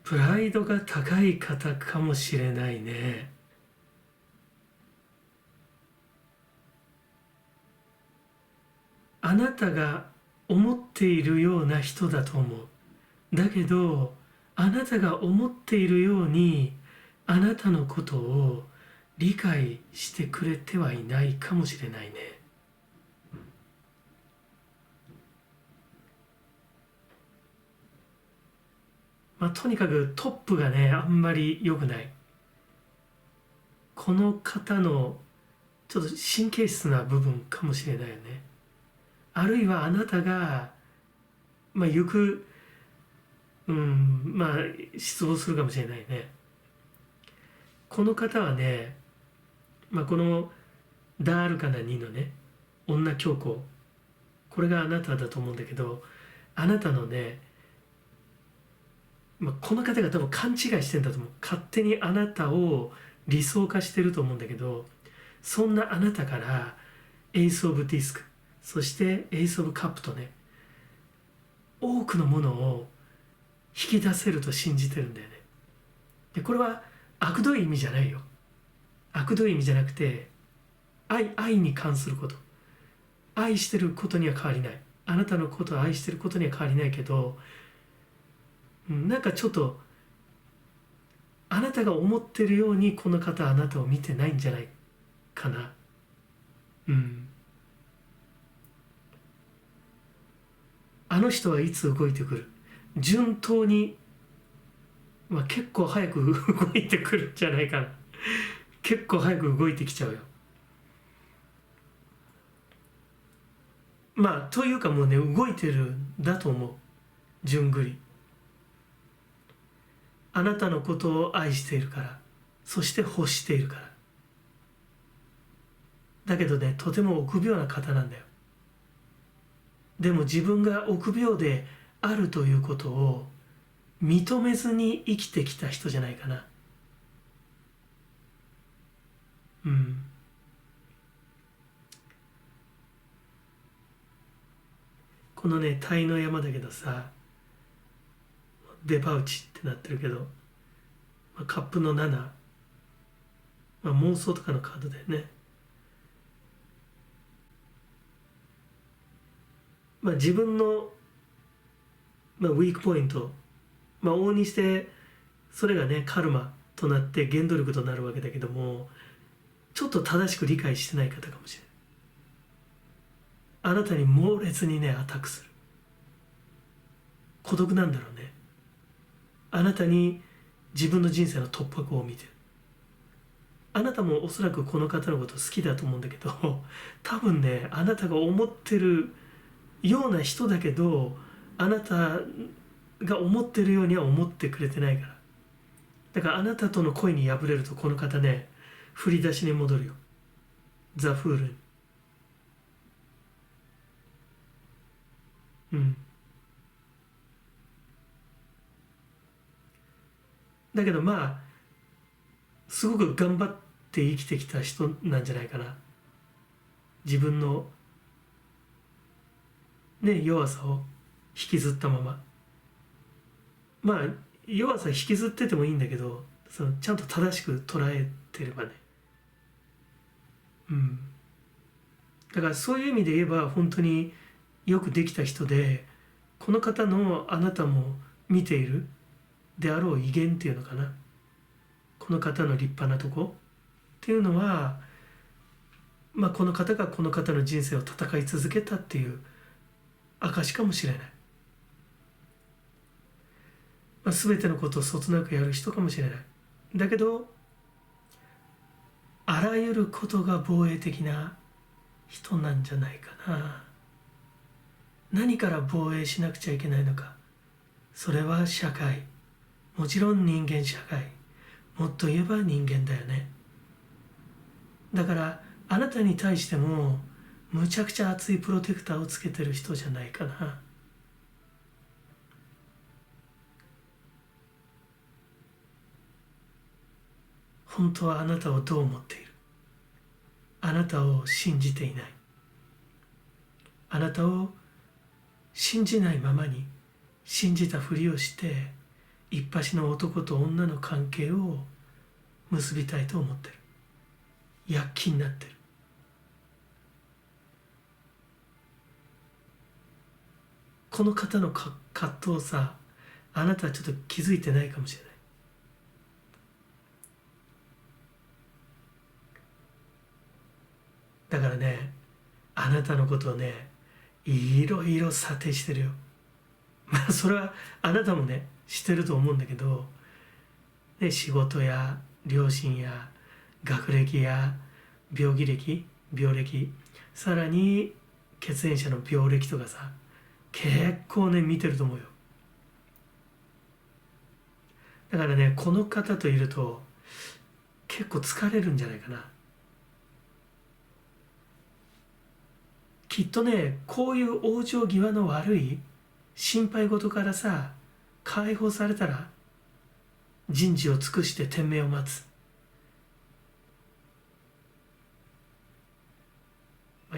プライドが高い方かもしれないね。あなたが思っているような人だと思う。だけどあなたが思っているようにあなたのことを理解してくれてはいないかもしれないね。とにかくトップがね、あんまり良くない。この方のちょっと神経質な部分かもしれないよね。あるいはあなたが、よく、失望するかもしれないね。この方はね、このダールカナ2のね、女教皇、これがあなただと思うんだけど、あなたのね、この方が多分勘違いしてんだと思う。勝手にあなたを理想化してると思うんだけど、そんなあなたからエース・オブ・ディスク、そしてエース・オブ・カップとね、多くのものを引き出せると信じてるんだよね。でこれは悪どい意味じゃないよ。悪どい意味じゃなくて、愛に関すること、愛してることには変わりない。あなたのことを愛してることには変わりないけど、なんかちょっとあなたが思ってるようにこの方はあなたを見てないんじゃないかな。あの人はいつ動いてくる。順当に、結構早く動いてくるんじゃないかな。結構早く動いてきちゃうよ。というかもうね、動いてるんだと思う。順繰り。あなたのことを愛しているから、そして欲しているから。だけどね、とても臆病な方なんだよ。でも自分が臆病であるということを認めずに生きてきた人じゃないかな。このね、タイの山だけどさ、デパウチってなってるけど、カップの7、妄想とかのカードだよね。自分の、ウィークポイント、往々にしてそれがねカルマとなって原動力となるわけだけども、ちょっと正しく理解してない方かもしれない。あなたに猛烈にねアタックする。孤独なんだろうね。あなたに自分の人生の突破口を見てる。あなたもおそらくこの方のこと好きだと思うんだけど、多分ねあなたが思ってるような人だけど、あなたが思ってるようには思ってくれてないから。だからあなたとの恋に破れるとこの方ね、振り出しに戻るよ。ザ・フールに。だけどすごく頑張って生きてきた人なんじゃないかな。自分のね弱さを引きずったまま、まあ弱さ引きずっててもいいんだけど、そのちゃんと正しく捉えてればね、だからそういう意味で言えば本当によくできた人で、この方のあなたも見ているであろう威厳っていうのかな、この方の立派なとこっていうのは、この方がこの方の人生を戦い続けたっていう証かもしれない。全てのことをそつなくやる人かもしれない。だけどあらゆることが防衛的な人なんじゃないかな。何から防衛しなくちゃいけないのか。それは社会、もちろん人間社会、もっと言えば人間だよね。だからあなたに対してもむちゃくちゃ熱いプロテクターをつけてる人じゃないかな。本当はあなたをどう思っている？あなたを信じていない。あなたを信じないままに信じたふりをして一発の男と女の関係を結びたいと思ってる。躍起になってる。この方の葛藤をさ、あなたはちょっと気づいてないかもしれない。だからね、あなたのことをね、いろいろ査定してるよ。それはあなたもねしてると思うんだけど、ね、仕事や両親や学歴や病歴、さらに血縁者の病歴とかさ、結構ね見てると思うよ。だからね、この方といると結構疲れるんじゃないかな。きっとね、こういう往生際の悪い心配事からさ解放されたら人事を尽くして天命を待つ。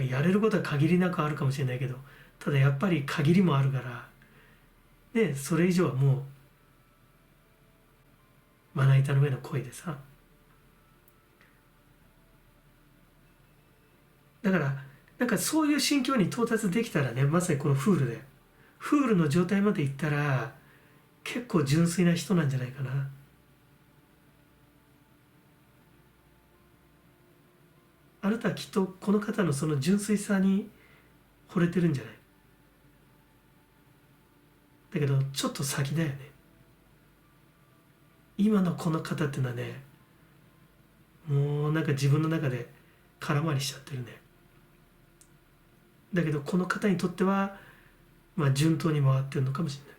やれることは限りなくあるかもしれないけど、ただやっぱり限りもあるからね、それ以上はもうまな板の上の恋でさ。だからなんかそういう心境に到達できたらね、まさにこのフールの状態までいったら結構純粋な人なんじゃないかな。あなたはきっとこの方のその純粋さに惚れてるんじゃない？だけどちょっと先だよね。今のこの方ってのはね、もうなんか自分の中で空回りしちゃってるね。だけどこの方にとっては順当に回ってるのかもしれな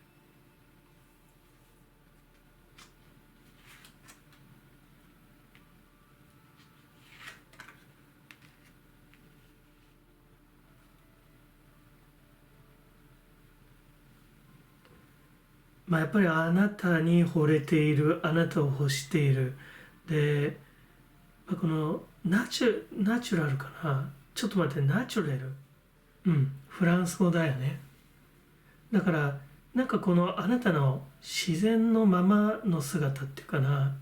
い。やっぱりあなたに惚れている、あなたを欲している。で、このナチュラルかな。ちょっと待って、ナチュラル。フランス語だよね。だからなんかこのあなたの自然のままの姿っていうかな、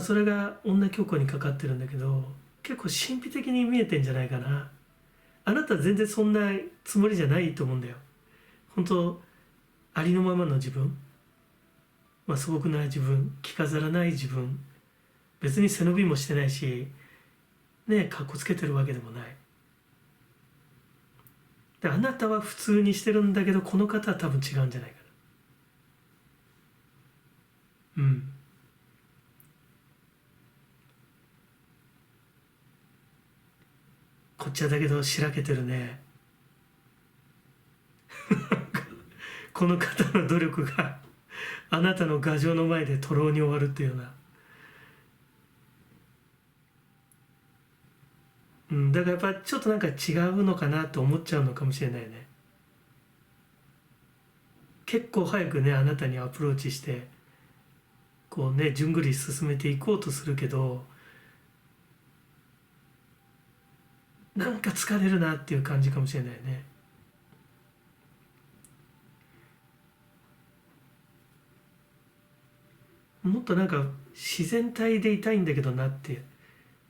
それが女教皇にかかってるんだけど、結構神秘的に見えてんじゃないかな。あなたは全然そんなつもりじゃないと思うんだよ。本当ありのままの自分、素朴な自分、着飾らない自分、別に背伸びもしてないしね、かっこつけてるわけでもない。であなたは普通にしてるんだけど、この方は多分違うんじゃないかな。こっちはだけどしらけてるね。この方の努力があなたの牙城の前で徒労に終わるっていうような。だからやっぱちょっとなんか違うのかなと思っちゃうのかもしれないね。結構早くねあなたにアプローチしてこうね順繰り進めていこうとするけど、なんか疲れるなっていう感じかもしれないね。もっとなんか自然体でいたいんだけどなって、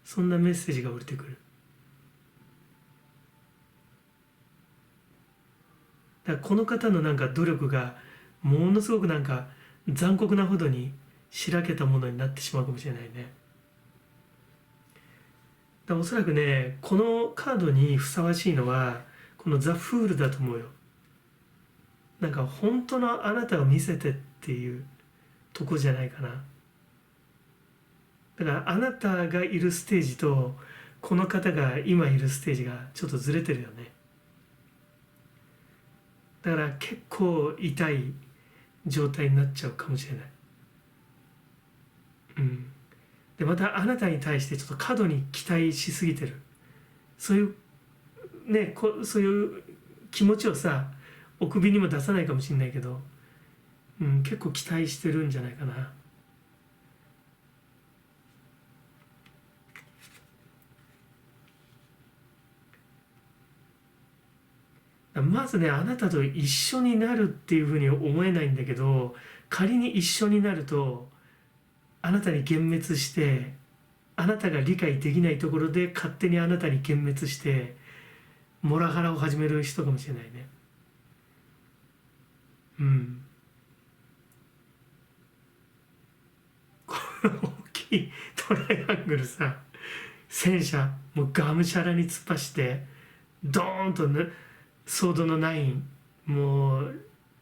そんなメッセージが降りてくる。だからこの方のなんか努力がものすごくなんか残酷なほどにしらけたものになってしまうかもしれないね。だからおそらくねこのカードにふさわしいのはこのザ・フールだと思うよ。なんか本当のあなたを見せてっていうとこじゃないかな。だからあなたがいるステージとこの方が今いるステージがちょっとずれてるよね。だから結構痛い状態になっちゃうかもしれない。でまたあなたに対してちょっと過度に期待しすぎてる、そういうねそういう気持ちをさお首にも出さないかもしれないけど、結構期待してるんじゃないかな。まずねあなたと一緒になるっていうふうに思えないんだけど、仮に一緒になるとあなたに幻滅して、あなたが理解できないところで勝手にあなたに幻滅してモラハラを始める人かもしれないね。大きいトライアングルさ、戦車もうがむしゃらに突っ走ってドーンと、ね、ソードのナイン、もう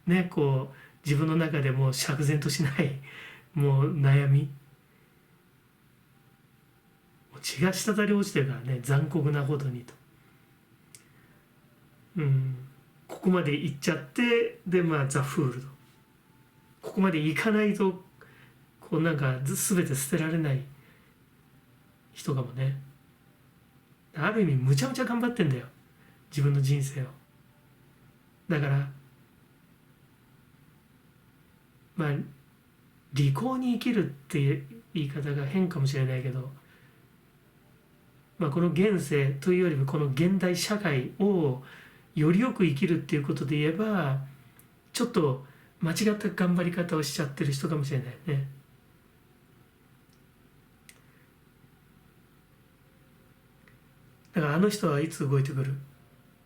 ねこう自分の中でもう釈然としないもう悩み、もう血が滴り落ちてるからね、残酷なほどにと。ここまで行っちゃって、でまあザ・フールド、ここまで行かないとこうなんか全て捨てられない人かもね。ある意味むちゃむちゃ頑張ってんだよ自分の人生を。だからまあ利口に生きるっていう言い方が変かもしれないけど、まあ、この現世というよりもこの現代社会をよりよく生きるっていうことで言えばちょっと間違った頑張り方をしちゃってる人かもしれないね。だからあの人はいつ動いてくる、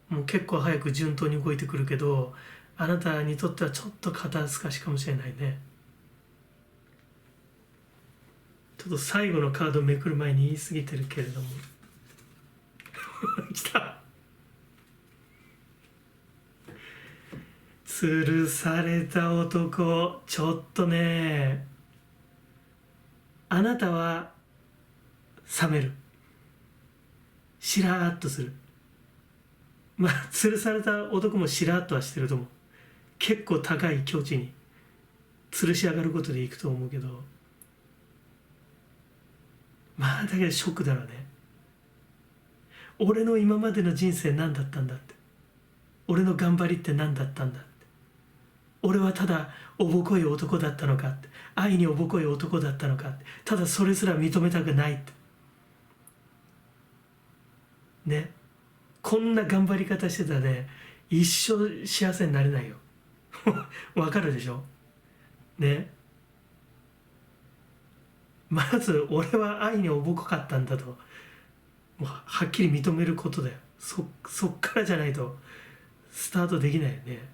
もう結構早く順当に動いてくるけど、あなたにとってはちょっと肩透かしかもしれないね。ちょっと最後のカードをめくる前に言い過ぎてるけれども来た、吊るされた男、ちょっとね、あなたは冷める、しらーっとする。まあ吊るされた男もしらーっとはしてると思う。結構高い境地に吊るし上がることでいくと思うけど、まあだけどショックだろうね。俺の今までの人生何だったんだって、俺の頑張りって何だったんだって、俺はただおぼこい男だったのかって、愛におぼこい男だったのかって、ただそれすら認めたくないってね。こんな頑張り方してたらね一生幸せになれないよわかるでしょね。まず俺は愛におぼこかったんだと、もうはっきり認めることだよ。そっからじゃないとスタートできないよね。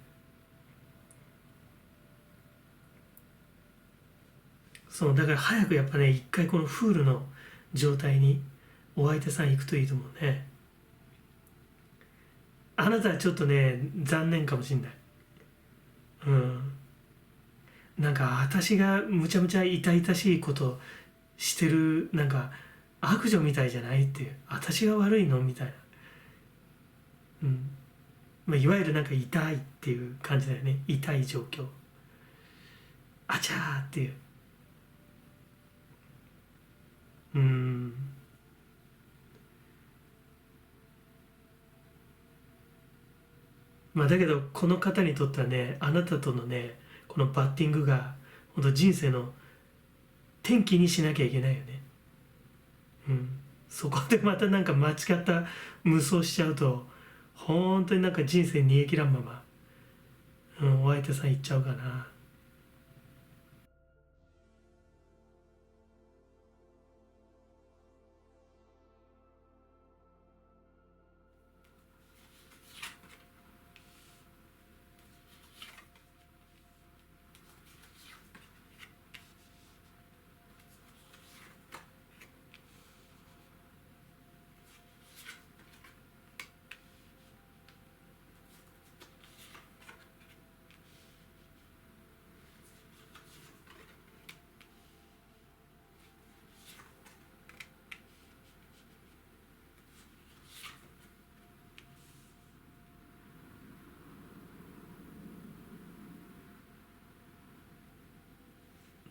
そうだから早くやっぱね一回このフールの状態にお相手さん行くといいと思うね。あなたはちょっとね残念かもしんない。なんか私がむちゃむちゃ痛々しいことしてる、なんか悪女みたいじゃないっていう、私が悪いのみたいな、まあ、いわゆるなんか痛いっていう感じだよね。痛い状況、あちゃーっていう。まあだけどこの方にとってはねあなたとのねこのバッティングが本当人生の転機にしなきゃいけないよね。そこでまたなんか間違った無双しちゃうと本当になんか人生煮え切らんまま、お相手さん行っちゃうかな。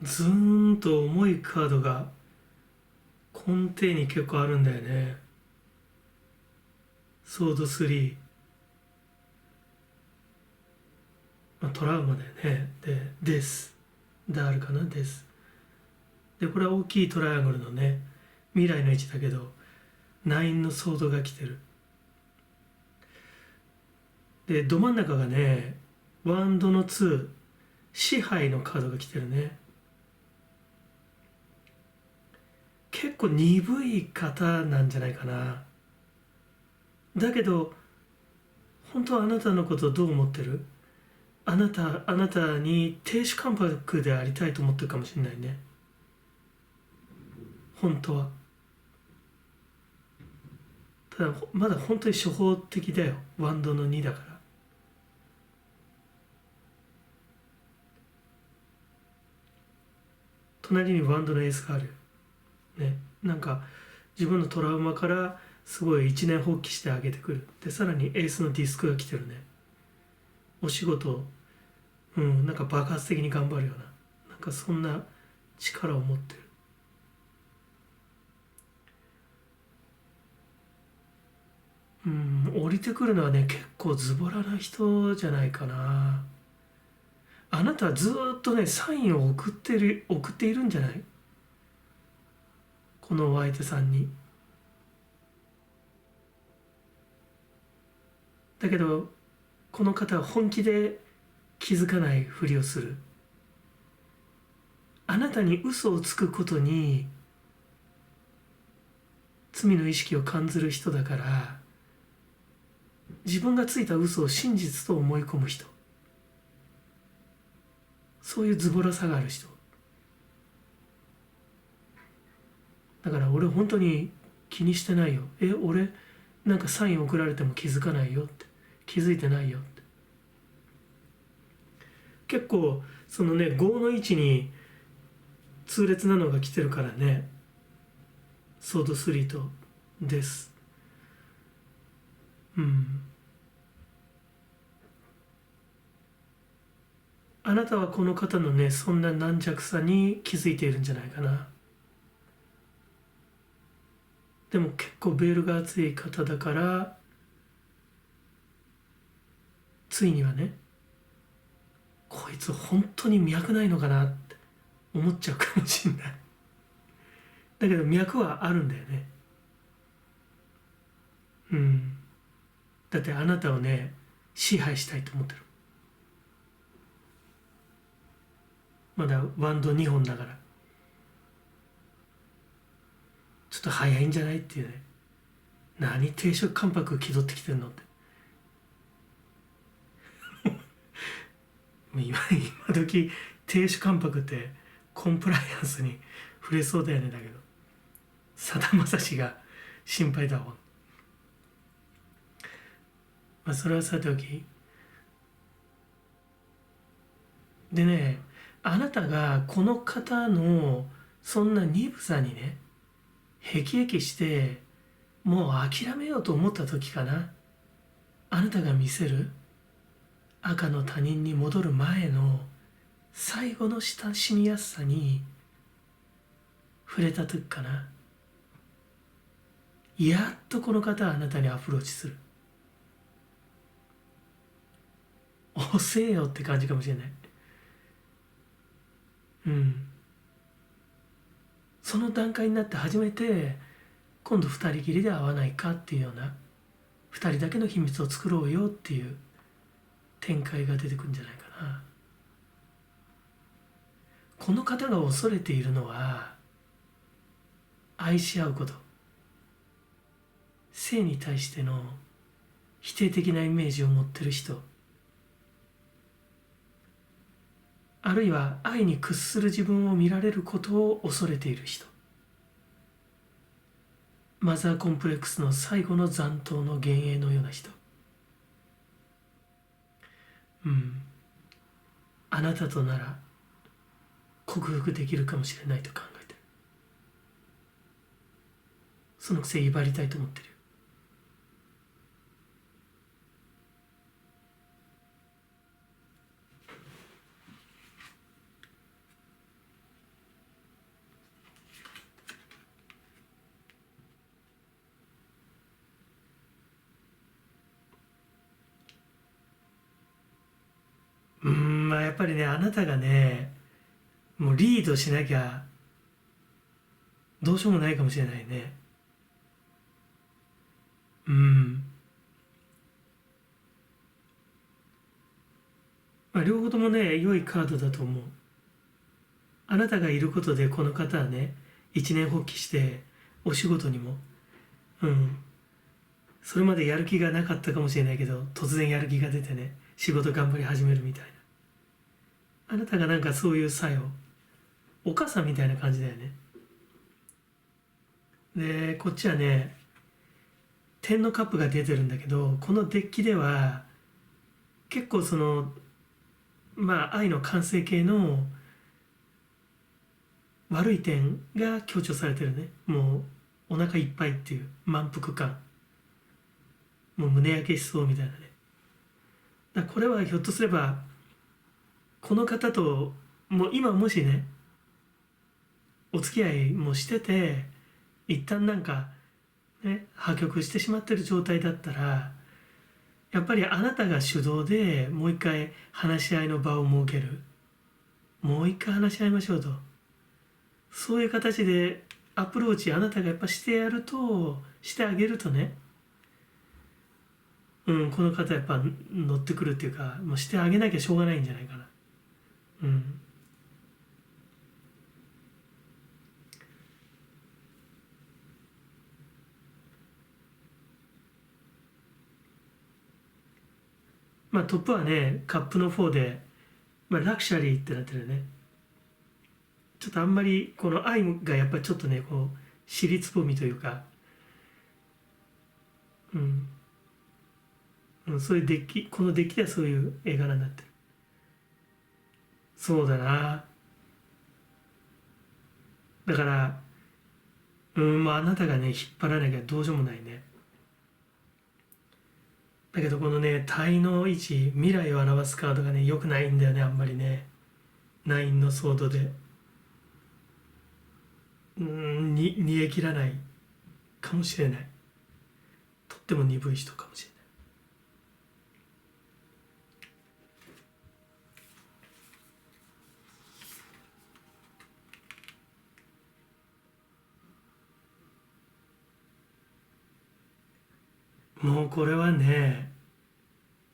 ずーんと重いカードが根底に結構あるんだよね。ソード3、トラウマだよね。でですであるかな。ですで、これは大きいトライアングルのね未来の位置だけど9のソードが来てる。でど真ん中がねワンドの2、支配のカードが来てるね。結構鈍い方なんじゃないかな。だけど本当はあなたのことをどう思ってる？あなたに亭主関白でありたいと思ってるかもしれないね、本当は。ただまだ本当に初歩的だよ、ワンドの2だから。隣にワンドのエースがあるね。なんか自分のトラウマからすごい一年発起してあげてくる。でさらにエースのディスクが来てるね。お仕事、なんか爆発的に頑張るような、なんかそんな力を持ってる。降りてくるのはね結構ズボラな人じゃないかな。あなたはずーっとねサインを送っているんじゃない？このお相手さんに。だけどこの方は本気で気づかないふりをする。あなたに嘘をつくことに罪の意識を感じる人だから、自分がついた嘘を真実と思い込む人、そういうズボラさがある人だから、俺本当に気にしてないよ。俺なんかサイン送られても気づかないよって、気づいてないよって。結構そのね5の位置に痛烈なのが来てるからね。ソード3とです。あなたはこの方のねそんな軟弱さに気づいているんじゃないかな。でも結構ベールが厚い方だから、ついにはねこいつ本当に脈ないのかなって思っちゃうかもしれない。だけど脈はあるんだよね。だってあなたをね支配したいと思ってる。まだワンド2本だからちょっと早いんじゃないっていうね。何亭主関白気取ってきてんのって。今時亭主関白ってコンプライアンスに触れそうだよね。だけどさだまさしが心配だわ。それはさておきでね、あなたがこの方のそんな鈍さにね辟易してもう諦めようと思った時かな。あなたが見せる赤の他人に戻る前の最後の親しみやすさに触れた時かな。やっとこの方はあなたにアプローチする。遅えよって感じかもしれない。その段階になって初めて今度2人きりで会わないかっていうような、2人だけの秘密を作ろうよっていう展開が出てくるんじゃないかな。この方が恐れているのは愛し合うこと、性に対しての否定的なイメージを持っている人、あるいは愛に屈する自分を見られることを恐れている人、マザーコンプレックスの最後の残党の幻影のような人、あなたとなら克服できるかもしれないと考えてる。そのくせ威張りたいと思ってるよ。まあやっぱりね、あなたがねもうリードしなきゃどうしようもないかもしれないね。まあ、両方ともね良いカードだと思う。あなたがいることでこの方はね一年発起してお仕事にもそれまでやる気がなかったかもしれないけど突然やる気が出てね仕事頑張り始めるみたいな、あなたがなんかそういう作用、お母さんみたいな感じだよね。でこっちはね天のカップが出てるんだけど、このデッキでは結構その愛の完成形の悪い点が強調されてるね。もうお腹いっぱいっていう満腹感、もう胸焼けしそうみたいなね。だからこれはひょっとすればこの方ともう今もしねお付き合いもしてて一旦なんかね破局してしまってる状態だったら、やっぱりあなたが主導でもう一回話し合いの場を設ける、もう一回話し合いましょうと、そういう形でアプローチあなたがやっぱしてあげるとね、この方やっぱ乗ってくるっていうか、もうしてあげなきゃしょうがないんじゃないかな。トップはねカップの4で、ラクシャリーってなってるね。ちょっとあんまりこの愛がやっぱりちょっとねこう尻つぼみというか、そういうデッキ、このデッキではそういう絵柄になってる。そうだな。だからあなたがね引っ張らなきゃどうしようもないね。だけどこのね体の位置、未来を表すカードがね良くないんだよね、あんまりね。ナインのソードで煮え切らないかもしれない。とっても鈍い人かもしれない。もうこれはね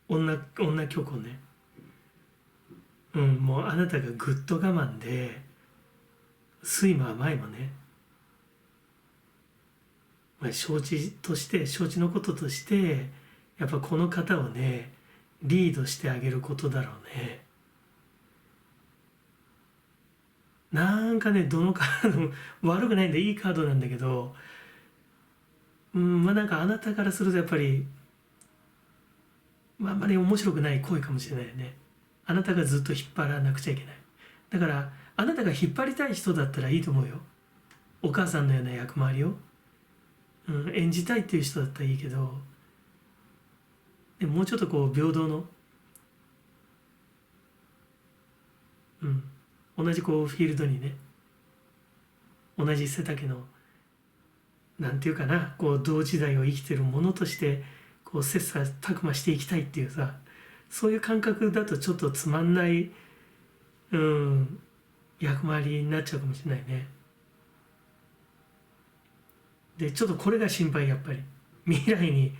女虚構ね。もうあなたがぐっと我慢で酸いも甘いもね、承知のこととしてやっぱこの方をねリードしてあげることだろうね。なんかねどのカードも悪くないんでいいカードなんだけど、なんかあなたからするとやっぱり、あんまり面白くない行為かもしれないよね。あなたがずっと引っ張らなくちゃいけない。だからあなたが引っ張りたい人だったらいいと思うよ。お母さんのような役回りを、演じたいっていう人だったらいいけど、でもうちょっとこう平等の、同じこうフィールドにね、同じ背丈のなんていうかな、こう同時代を生きてるものとしてこう切磋琢磨していきたいっていうさ、そういう感覚だとちょっとつまんない、役回りになっちゃうかもしれないね。でちょっとこれが心配。やっぱり未来に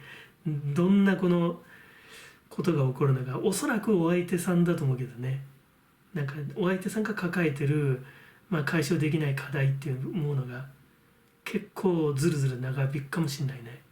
どんなこのことが起こるのか。おそらくお相手さんだと思うけどね。なんかお相手さんが抱えてる、解消できない課題っていうものが結構ずるずる長引くかもしれないね。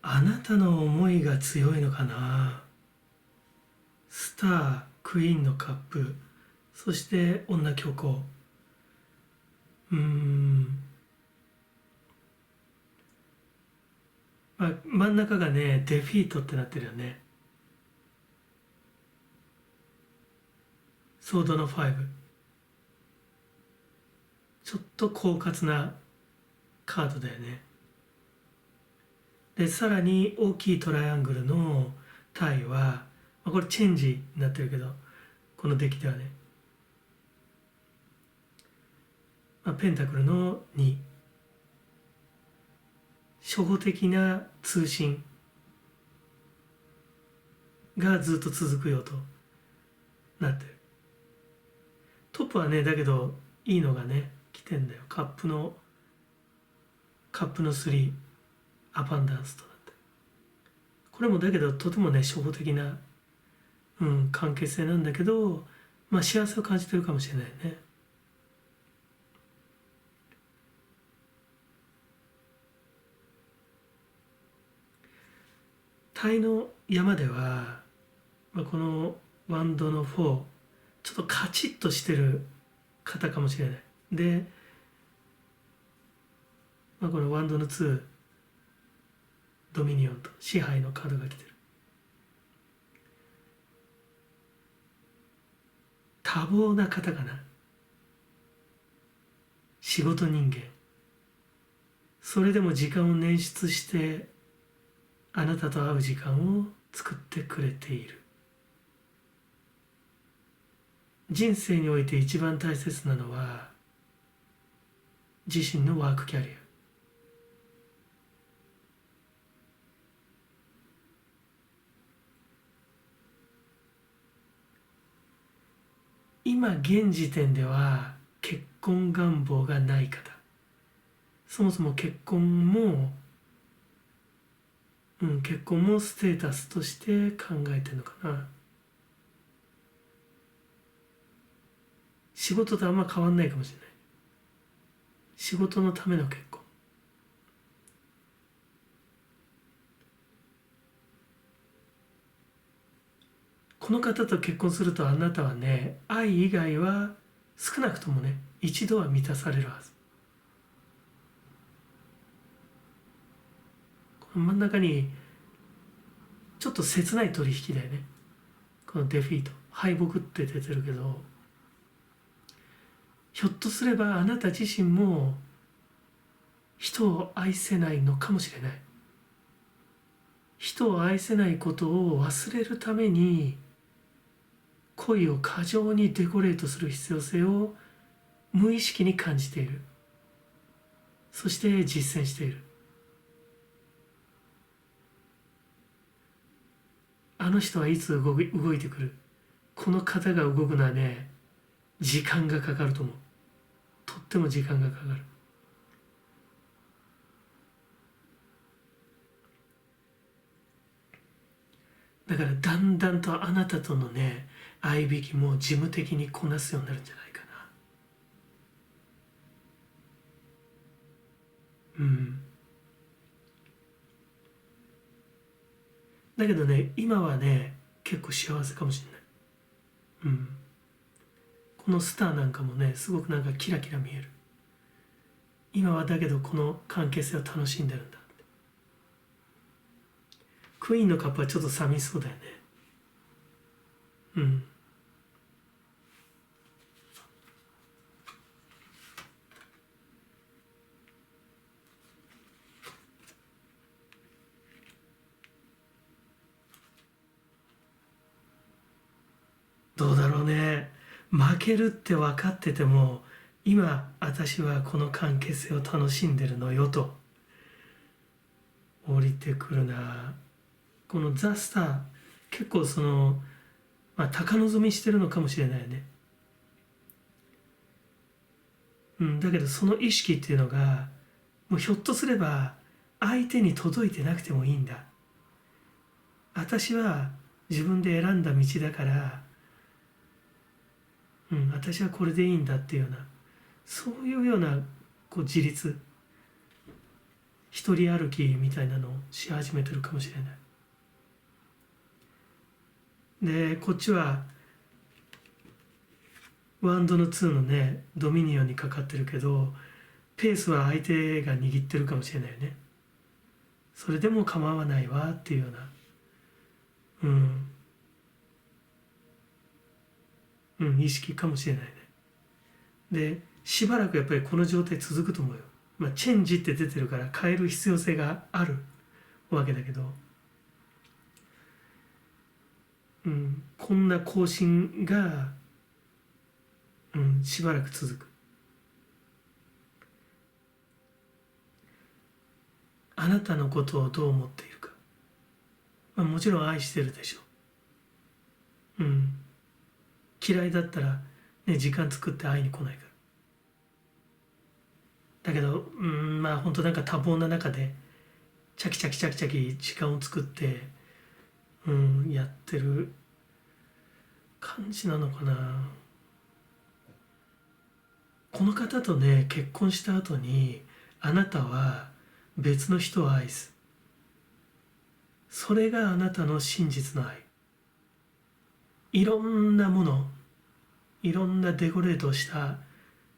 あなたの思いが強いのかな。スター、クイーンのカップ、そして女教皇。真ん中がね、デフィートってなってるよね。ソードの5。ちょっと狡猾なカードだよね。で、さらに大きいトライアングルのタイは、これチェンジになってるけど、このデッキではね。ペンタクルの2。初歩的な通信がずっと続くよとなってる。トップはね、だけどいいのがね、来てんだよ。カップの3、アバンダンスとなって。これもだけどとてもね、初歩的な、関係性なんだけど、幸せを感じてるかもしれないね。タイの山では、このワンドの4、ちょっとカチッとしてる方かもしれない。で、このワンドの2、ドミニオンと支配のカードが来てる。多忙な方かな。仕事人間。それでも時間を捻出してあなたと会う時間を作ってくれている。人生において一番大切なのは自身のワークキャリア。今現時点では結婚願望がない方、そもそも結婚もステータスとして考えてるのかな。仕事とあんま変わんないかもしれない。仕事のための結婚。この方と結婚するとあなたはね、愛以外は少なくともね、一度は満たされるはず。この真ん中にちょっと切ない取引だよね。このデフィート、敗北って出てるけど、ひょっとすればあなた自身も人を愛せないのかもしれない。人を愛せないことを忘れるために恋を過剰にデコレートする必要性を無意識に感じている。そして実践している。あの人はいつ動いてくる。この方が動くのはね、時間がかかると思う。とっても時間がかかる。だからだんだんとあなたとのね、相引きも事務的にこなすようになるんじゃないかな。だけどね、今はね結構幸せかもしれない。このスターなんかもねすごくなんかキラキラ見える。今はだけどこの関係性を楽しんでるんだって。クイーンのカップはちょっと寂しそうだよね。どうだろうね。負けるって分かってても、今私はこの関係性を楽しんでるのよと降りてくるな。このザ・スター、結構高望みしてるのかもしれないよね。だけどその意識っていうのがもうひょっとすれば相手に届いてなくてもいいんだ。私は自分で選んだ道だから、私はこれでいいんだっていうような、そういうような自立、一人歩きみたいなのをし始めてるかもしれない。でこっちはワンドの2のねドミニオンにかかってるけど、ペースは相手が握ってるかもしれないよね。それでも構わないわっていうような意識かもしれないね。でしばらくやっぱりこの状態続くと思うよ。チェンジって出てるから変える必要性があるわけだけど、こんな更新が、しばらく続く。あなたのことをどう思っているか、もちろん愛してるでしょう。嫌いだったら、ね、時間作って会いに来ないから。だけど本当なんか多忙な中でチャキチャキチャキチャキ時間を作ってやってる感じなのかな。この方とね結婚した後にあなたは別の人を愛す。それがあなたの真実の愛。いろんなもの、いろんなデコレートをした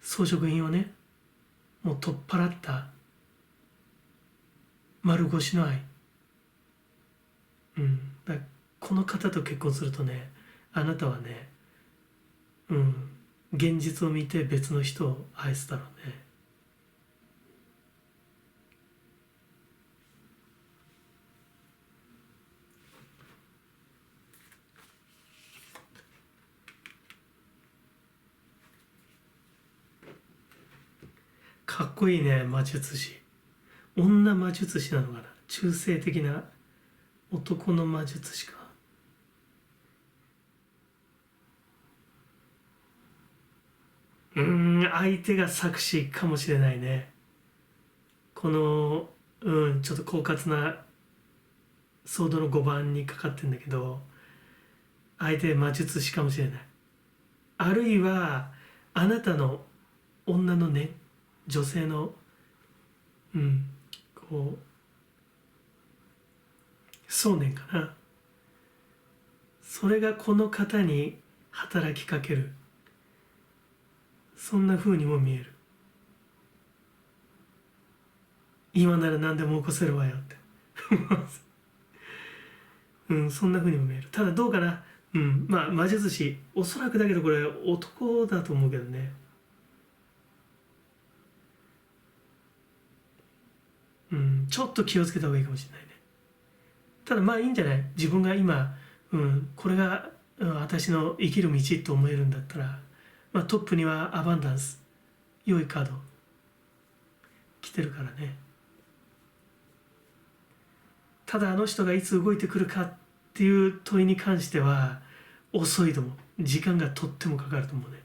装飾品をねもう取っ払った丸腰の愛。だこの方と結婚するとね、あなたはね現実を見て別の人を愛すだろうね。かっこいいね、魔術師。女魔術師なのかな。中性的な男の魔術師か。相手が作詞かもしれないね。このちょっと狡猾なソードの5番にかかってんだけど、相手魔術師かもしれない。あるいはあなたの女のね、女性のこう想念かな。それがこの方に働きかける、そんな風にも見える。今なら何でも起こせるわよってそんな風にも見える。ただどうかな、魔術師、おそらくだけどこれ男だと思うけどね。ちょっと気をつけた方がいいかもしれないね。ただいいんじゃない。自分が今、これが、私の生きる道と思えるんだったら、トップにはアバンダンス、良いカード来てるからね。ただあの人がいつ動いてくるかっていう問いに関しては遅いと思う。時間がとってもかかると思うね。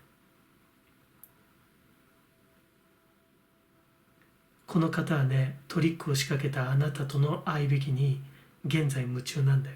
この方はねトリックを仕掛けたあなたとの愛べきに現在夢中なんだよ。